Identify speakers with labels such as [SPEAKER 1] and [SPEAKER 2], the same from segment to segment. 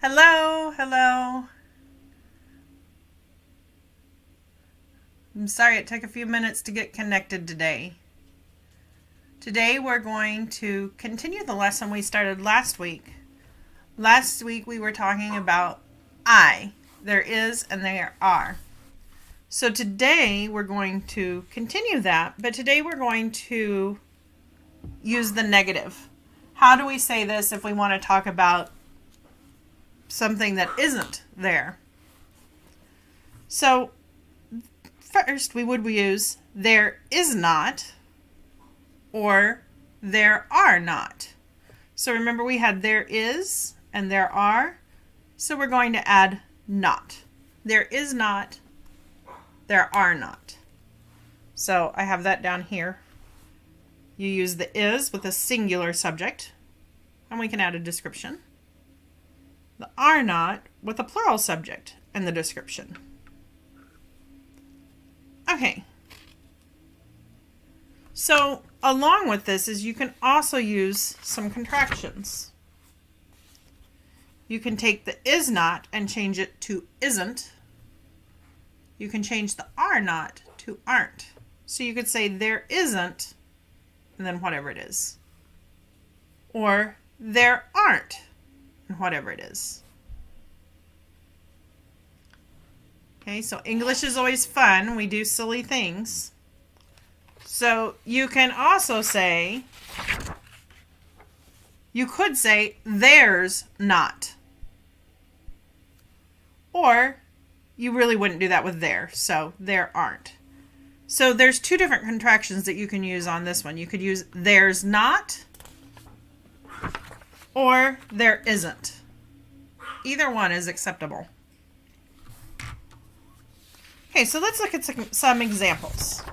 [SPEAKER 1] Hello, hello. I'm sorry it took a few minutes to get connected today. Today we're going to continue the lesson we started last week. Last week we were talking about I. There is and there are. So today we're going to continue that, but today we're going to use the negative. How do we say this if we want to talk about something that isn't there? So first, we would use there is not or there are not. So remember we had there is and there are. So we're going to add not. There is not, there are not. So I have that down here. You use the is with a singular subject, and we can add a description. The are not with a plural subject and the description. Okay, so along with this is you can also use some contractions. You can take the is not and change it to isn't. You can change the are not to aren't. So you could say there isn't and then whatever it is. Or there aren't and whatever it is. Okay, so English is always fun. We do silly things. So you can also say, you could say, there's not. Or you really wouldn't do that with there, so there aren't. So there's two different contractions that you can use on this one. You could use there's not or there isn't. Either one is acceptable. Okay, so let's look at some examples.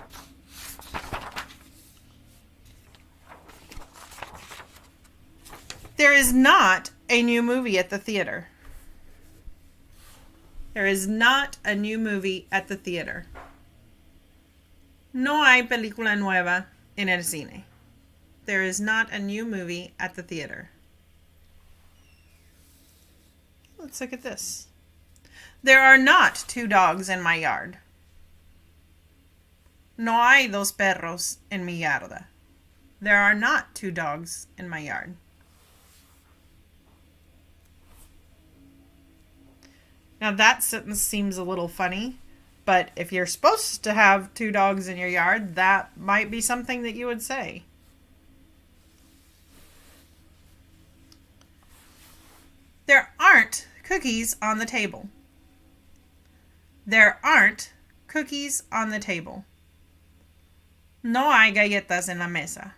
[SPEAKER 1] There is not a new movie at the theater. There is not a new movie at the theater. No hay película nueva en el cine. There is not a new movie at the theater. Let's look at this. There are not two dogs in my yard. No hay dos perros en mi yarda. There are not two dogs in my yard. Now that sentence seems a little funny, but if you're supposed to have two dogs in your yard, that might be something that you would say. There aren't cookies on the table. There aren't cookies on the table. No hay galletas en la mesa.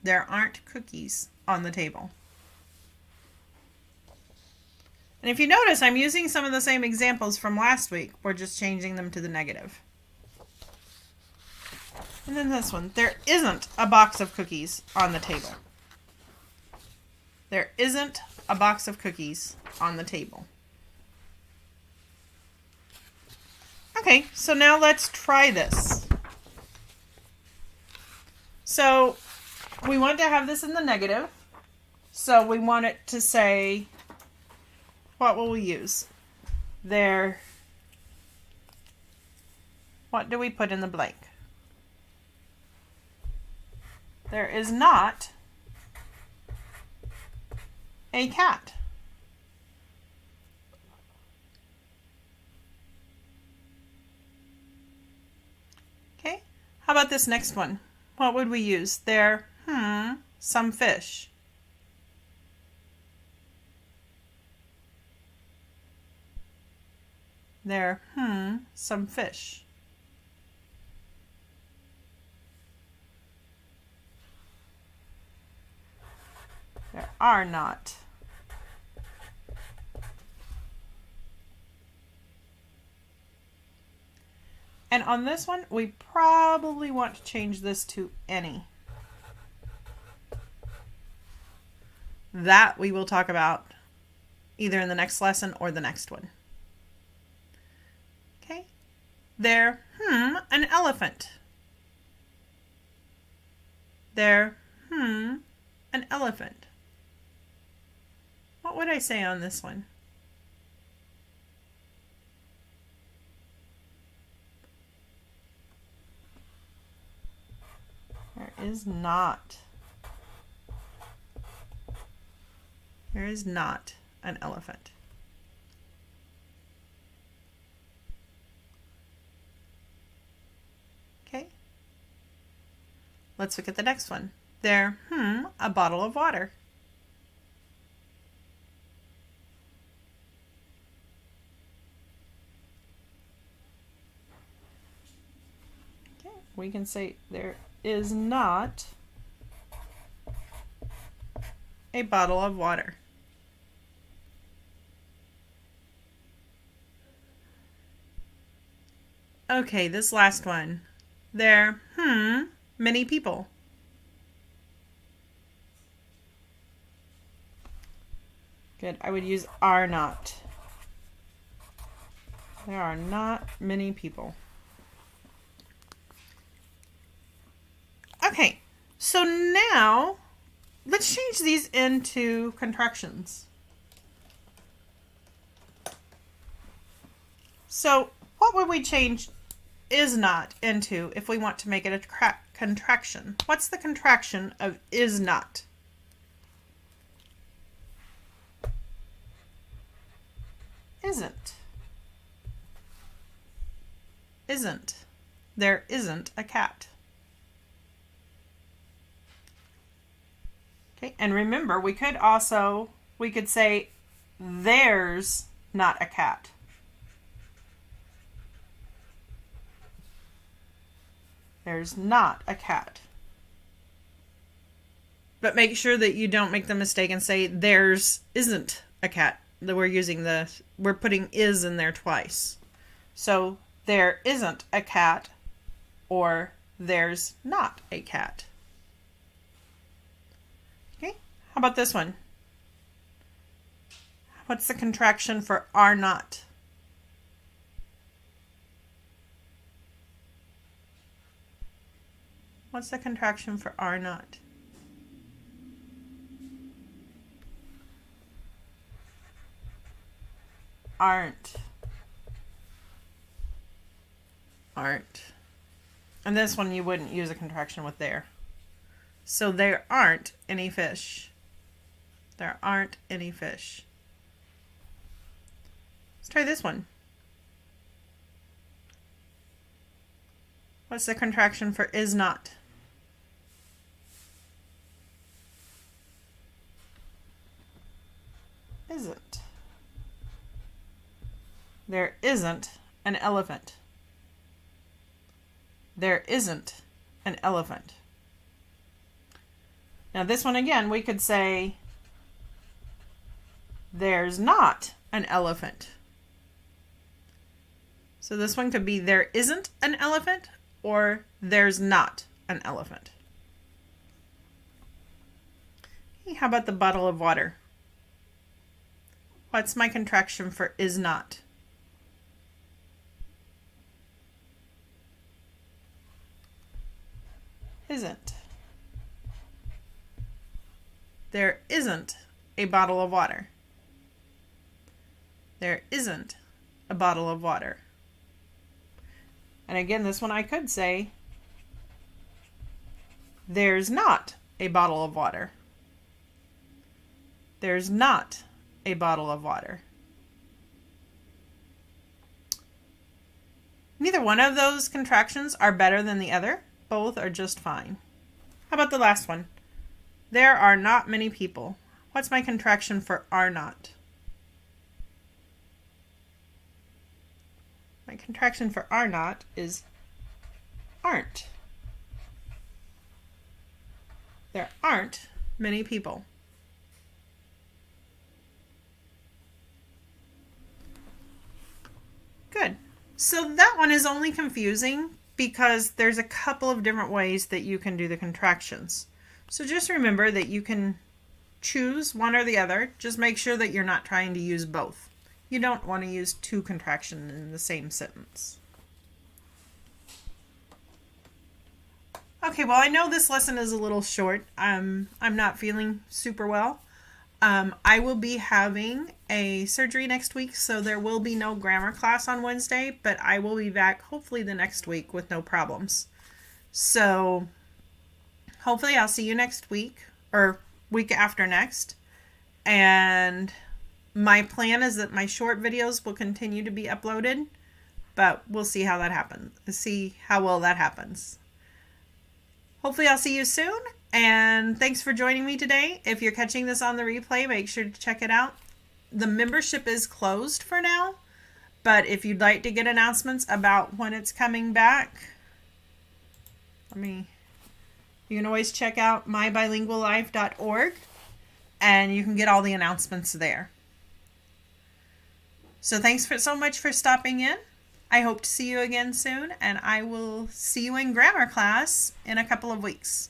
[SPEAKER 1] There aren't cookies on the table. And if you notice, I'm using some of the same examples from last week. We're just changing them to the negative. And then this one. There isn't a box of cookies on the table. There isn't a box of cookies on the table. Okay, so now let's try this. So we want to have this in the negative. So we want it to say, what will we use? There. What do we put in the blank? There is not a cat. Okay, how about this next one? What would we use? There, some fish. There, some fish. There are not. And on this one, we probably want to change this to any. That we will talk about either in the next lesson or the next one. Okay. There, an elephant. There, an elephant. What would I say on this one? There is not. There is not an elephant. Okay. Let's look at the next one. There, a bottle of water. Okay, we can say there is not a bottle of water. Okay, this last one. There, many people. Good, I would use are not. There are not many people. Okay, so now let's change these into contractions. So what would we change is not into if we want to make it a contraction? What's the contraction of is not? Isn't. Isn't. There isn't a cat. Okay, and remember, we could say there's not a cat. There's not a cat. But make sure that you don't make the mistake and say there's isn't a cat. That we're putting is in there twice. So there isn't a cat or there's not a cat. Okay, how about this one? What's the contraction for are not? What's the contraction for are not? Aren't. Aren't. And this one you wouldn't use a contraction with there. So there aren't any fish. There aren't any fish. Let's try this one. What's the contraction for is not? Isn't. There isn't an elephant. There isn't an elephant. Now this one again, we could say there's not an elephant. So this one could be there isn't an elephant or there's not an elephant. Okay, how about the bottle of water? What's my contraction for is not? Isn't. There isn't a bottle of water. There isn't a bottle of water. And again, this one I could say there's not a bottle of water. There's not a bottle of water. Neither one of those contractions are better than the other. Both are just fine. How about the last one? There are not many people. What's my contraction for are not? My contraction for are not is aren't. There aren't many people. Good. So that one is only confusing because there's a couple of different ways that you can do the contractions. So just remember that you can choose one or the other. Just make sure that you're not trying to use both. You don't want to use two contractions in the same sentence. Okay, well, I know this lesson is a little short. I'm not feeling super well. I will be having a surgery next week, so there will be no grammar class on Wednesday, but I will be back hopefully the next week with no problems. So hopefully I'll see you next week or week after next. And my plan is that my short videos will continue to be uploaded, but we'll see how that happens. See how well that happens. Hopefully I'll see you soon, and thanks for joining me today. If you're catching this on the replay, make sure to check it out. The membership is closed for now, but if you'd like to get announcements about when it's coming back, you can always check out mybilinguallife.org, and you can get all the announcements there. So thanks so much for stopping in. I hope to see you again soon, and I will see you in grammar class in a couple of weeks.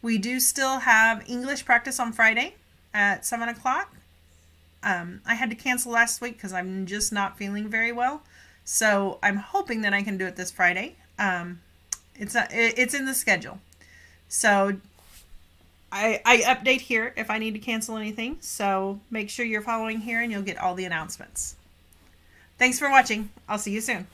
[SPEAKER 1] We do still have English practice on Friday at 7 o'clock. I had to cancel last week because I'm just not feeling very well. So I'm hoping that I can do it this Friday. It's in the schedule. So I update here if I need to cancel anything. So make sure you're following here and you'll get all the announcements. Thanks for watching. I'll see you soon.